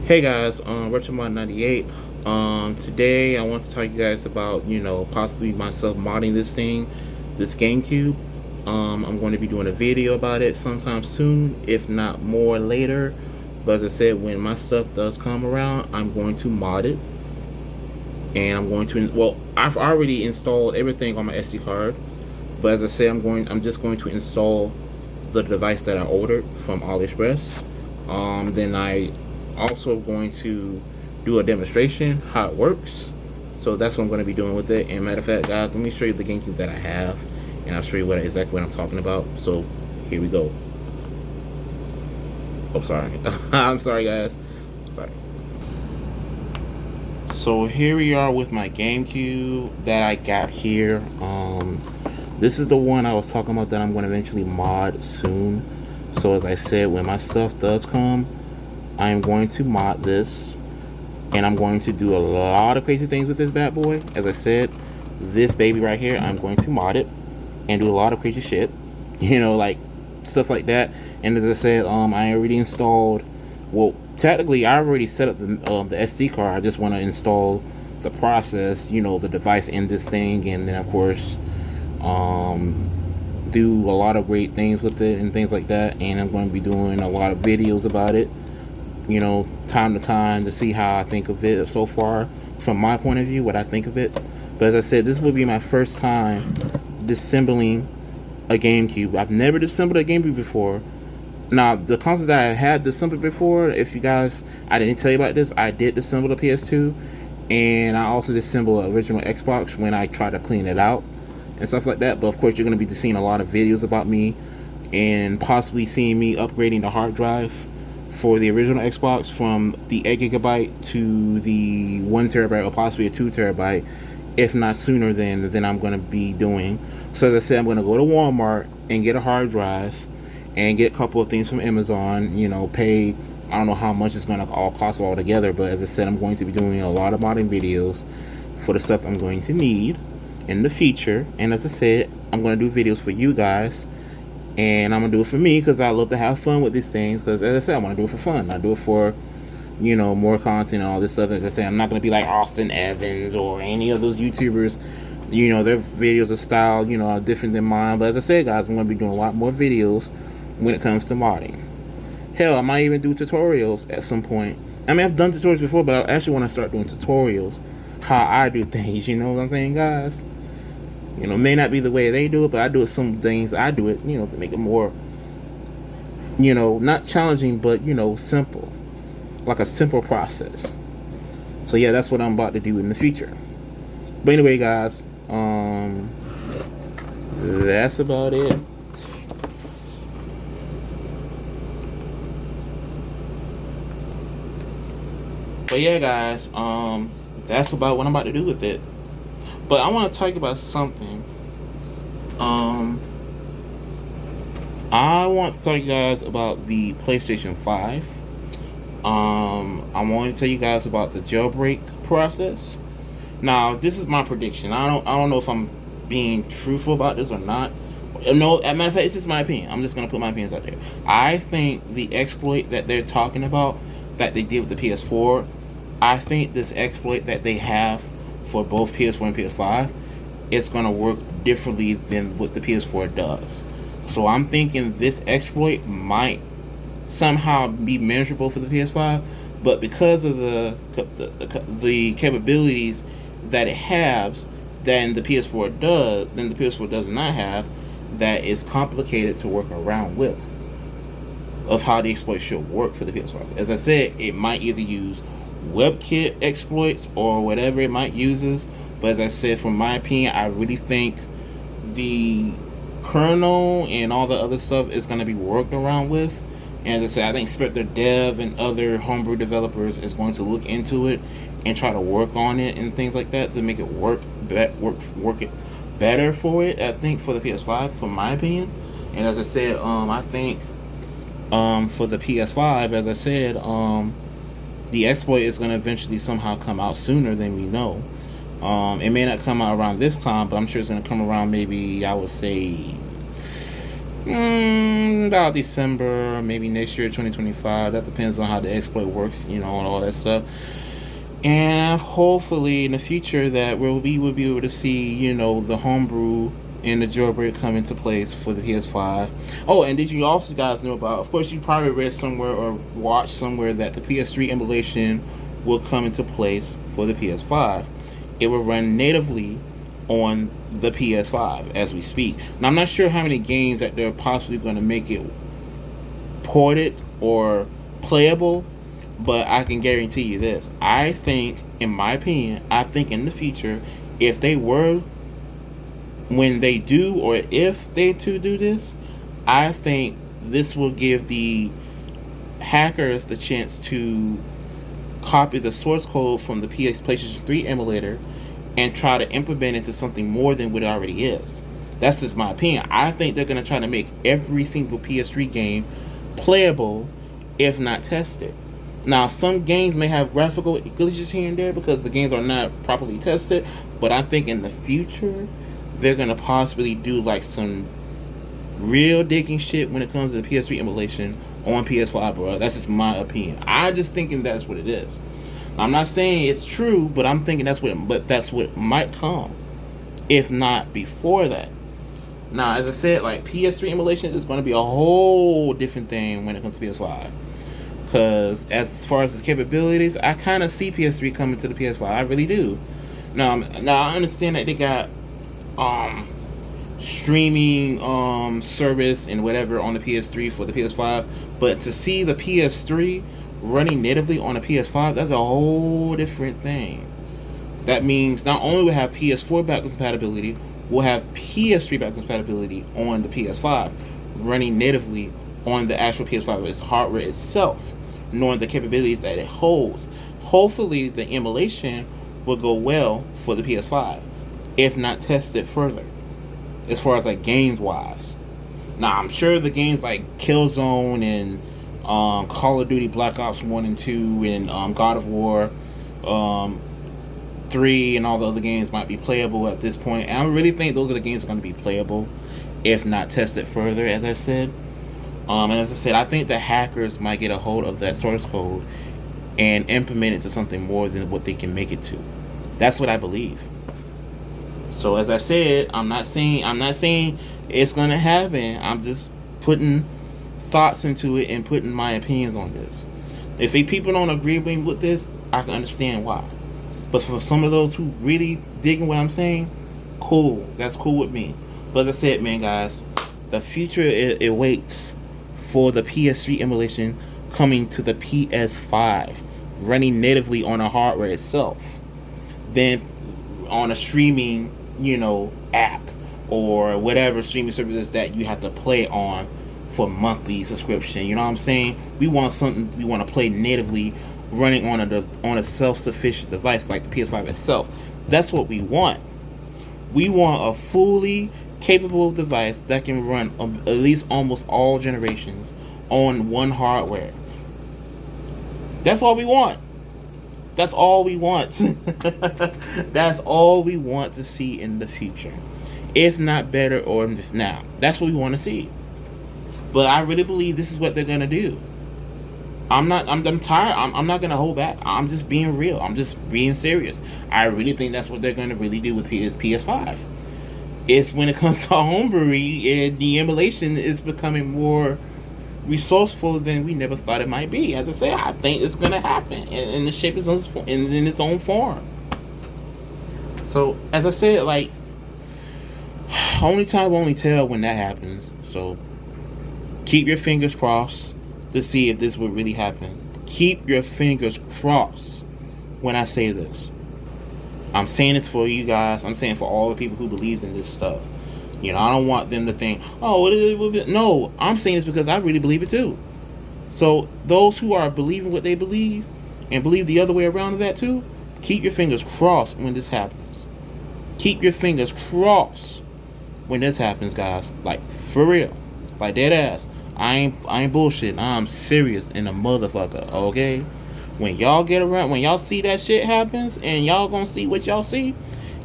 Hey guys, Retro 98. Today I want to talk to you guys about, possibly myself modding this thing, this GameCube. I'm going to be doing a video about it sometime soon, if not more later. But as I said, when my stuff does come around, I'm going to mod it. And I'm going to, well, I've already installed everything on my SD card. But as I said, I'm just going to install the device that I ordered from AliExpress. Then I also going to do a demonstration how it works. So that's what I'm going to be doing with it. And matter of fact, guys, let me show you the GameCube that I have, and I'll show you exactly what I'm talking about. So here we go. Oh, sorry. I'm sorry, guys. Sorry. So here we are with my GameCube that I got here. This is the one I was talking about that I'm going to eventually mod soon. So as I said, when my stuff does come, I am going to mod this, and I'm going to do a lot of crazy things with this bad boy. As I said, this baby right here, I'm going to mod it and do a lot of crazy shit, like stuff like that. And as I said, I already installed, well, technically I already set up the SD card. I just want to install the process, the device in this thing, and then of course do a lot of great things with it and things like that. And I'm going to be doing a lot of videos about it, time to time, to see how I think of it so far from my point of view, what I think of it. But as I said, this will be my first time disassembling a GameCube. I've never disassembled a GameCube before. Now, the console that I had disassembled before, if you guys, I didn't tell you about this, I did disassemble the PS2, and I also disassembled the original Xbox when I tried to clean it out and stuff like that. But of course, you're going to be seeing a lot of videos about me and possibly seeing me upgrading the hard drive for the original Xbox from the 8GB to the 1TB or possibly a 2TB, if not sooner than I'm going to be doing. So as I said, I'm going to go to Walmart and get a hard drive and get a couple of things from Amazon, pay, I don't know how much it's going to all cost all together, but as I said, I'm going to be doing a lot of modding videos for the stuff I'm going to need in the future. And as I said, I'm going to do videos for you guys, and I'm going to do it for me because I love to have fun with these things. Because as I said, I want to do it for fun. I do it for, more content and all this stuff. As I say, I'm not going to be like Austin Evans or any of those YouTubers. Their videos are style, are different than mine. But as I said, guys, I'm going to be doing a lot more videos when it comes to modding. Hell, I might even do tutorials at some point. I mean, I've done tutorials before, but I actually want to start doing tutorials how I do things. You know what I'm saying, guys? May not be the way they do it, but I do it some things. I do it, to make it more, not challenging, but, simple. Like a simple process. So, yeah, that's what I'm about to do in the future. But anyway, guys, that's about it. But yeah, guys, that's about what I'm about to do with it. But I want to talk about something. I want to tell you guys about the PlayStation 5. I want to tell you guys about the jailbreak process. Now, this is my prediction. I don't know if I'm being truthful about this or not. No, as a matter of fact, it's just my opinion. I'm just gonna put my opinions out there. I think the exploit that they're talking about that they did with the PS4, I think this exploit that they have for both PS4 and PS5 is gonna work differently than what the PS4 does. So I'm thinking this exploit might somehow be measurable for the PS5, but because of the capabilities that it has, then the PS4 does not have, that is complicated to work around with, of how the exploit should work for the PS5. As I said, it might either use WebKit exploits or whatever it might uses, but as I said, from my opinion, I really think the kernel and all the other stuff is going to be worked around with. And as I said, I think Spectre Dev and other homebrew developers is going to look into it and try to work on it and things like that to make it work it better for it. I think for the PS5, for my opinion. And as I said, I think for the PS5, as I said, the exploit is going to eventually somehow come out sooner than we know. It may not come out around this time, but I'm sure it's going to come around, maybe I would say About December, maybe next year, 2025. That depends on how the exploit works, and all that stuff. And hopefully in the future that we will be able to see, the homebrew and the jailbreak come into place for the PS5. Oh, and did you also guys know about, of course you probably read somewhere or watched somewhere that the PS3 emulation will come into place for the PS5. It will run natively on the PS5 as we speak. Now I'm not sure how many games that they're possibly going to make it ported or playable, but I can guarantee you this. I think, in my opinion, in the future, if they were, when they do, or if they to do this, I think this will give the hackers the chance to copy the source code from the PlayStation 3 emulator and try to implement it into something more than what it already is. That's just my opinion. I think they're going to try to make every single PS3 game playable, if not tested. Now, some games may have graphical glitches here and there because the games are not properly tested, but I think in the future, they're going to possibly do like some real digging shit when it comes to the PS3 emulation on PS5, bro. That's just my opinion. I just thinking that's what it is. I'm not saying it's true, but I'm thinking that's what might come, if not before that. Now, as I said, like PS3 emulation is going to be a whole different thing when it comes to PS5. Because as far as its capabilities, I kind of see PS3 coming to the PS5. I really do. Now I understand that they got streaming service and whatever on the PS3 for the PS5, but to see the PS3 running natively on a PS5, that's a whole different thing. That means not only will have PS4 backwards compatibility, we'll have PS3 backwards compatibility on the PS5, running natively on the actual PS5, its hardware itself, knowing the capabilities that it holds. Hopefully the emulation will go well for the PS5, if not tested further, as far as like games wise. Now I'm sure the games like Killzone and Call of Duty Black Ops 1 and 2 and God of War 3 and all the other games might be playable at this point. And I really think those are the games that are going to be playable, if not tested further, as I said. And as I said, I think the hackers might get a hold of that source code and implement it to something more than what they can make it to. That's what I believe. So as I said, I'm not saying it's gonna happen. I'm just putting thoughts into it and putting my opinions on this. If people don't agree with this, I can understand why. But for some of those who really digging what I'm saying, cool. That's cool with me. But as I said, man, guys, the future it waits for the PS3 emulation coming to the PS5, running natively on the hardware itself, then on a streaming, app or whatever streaming services that you have to play on for monthly subscription. You know what I'm saying? We want something we want to play natively, running on a self-sufficient device like the PS5 itself. That's what we want. We want a fully capable device that can run at least almost all generations on one hardware. That's all we want. That's all we want. That's all we want to see in the future. If not better or if now. That's what we want to see. But I really believe this is what they're gonna do. I'm tired. I'm not gonna hold back. I'm just being real. I'm just being serious. I really think that's what they're gonna really do with PS5. It's when it comes to homebrewing, the emulation is becoming more resourceful than we never thought it might be. As I say, I think it's gonna happen in the shape in its own form. So as I said, like, only time will only tell when that happens. So keep your fingers crossed to see if this would really happen. Keep your fingers crossed when I say this. I'm saying this for you guys. I'm saying for all the people who believes in this stuff. I don't want them to think, oh, no, I'm saying this because I really believe it too. So those who are believing what they believe and believe the other way around of that too, keep your fingers crossed when this happens. Keep your fingers crossed when this happens, guys. Like, for real. Like, dead ass. I ain't bullshitting. I'm serious in a motherfucker, okay? When y'all get around, when y'all see that shit happens and y'all gonna see what y'all see,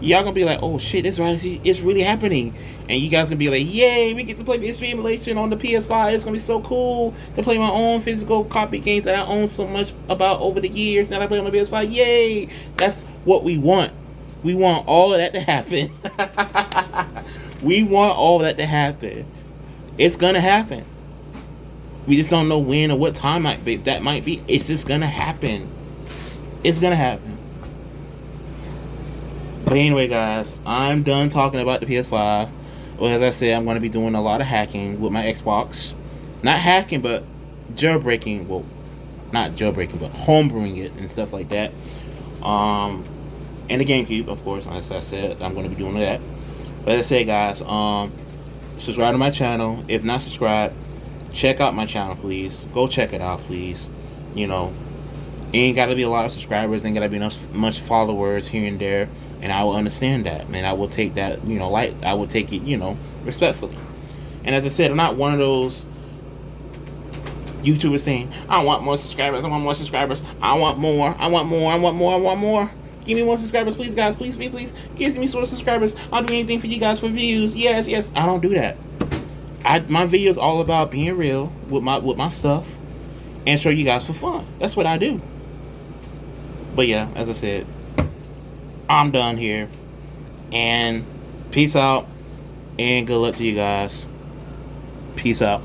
y'all gonna be like, oh shit, this right, it's really happening. And you guys gonna be like, yay, we get to play PS3 emulation on the PS5. It's gonna be so cool to play my own physical copy games that I own so much about over the years. Now I play on the PS5. Yay! That's what we want. We want all of that to happen. We want all of that to happen. It's gonna happen. We just don't know when or what time that might be. It's just gonna happen. It's gonna happen. But anyway, guys, I'm done talking about the PS5. Well, as I said, I'm going to be doing a lot of hacking with my Xbox. Not hacking, but jailbreaking. Well, not jailbreaking, but homebrewing it and stuff like that. And the Gamecube, of course, as I said, I'm going to be doing that. But as I said, guys, subscribe to my channel. If not subscribed, check out my channel, please. Go check it out, please. You know, ain't got to be a lot of subscribers. Ain't got to be much followers here and there. And I will understand that, and I will take that, you know, like, I will take it, you know, respectfully. And as I said, I'm not one of those YouTubers saying, I want more subscribers, I want more subscribers, I want more, I want more, I want more, I want more. Give me more subscribers, please, guys, please, please, please. Give me some subscribers. I'll do anything for you guys for views. Yes, yes. I don't do that. My video is all about being real with my stuff and show you guys for fun. That's what I do. But yeah, as I said, I'm done here, and peace out, and good luck to you guys. Peace out.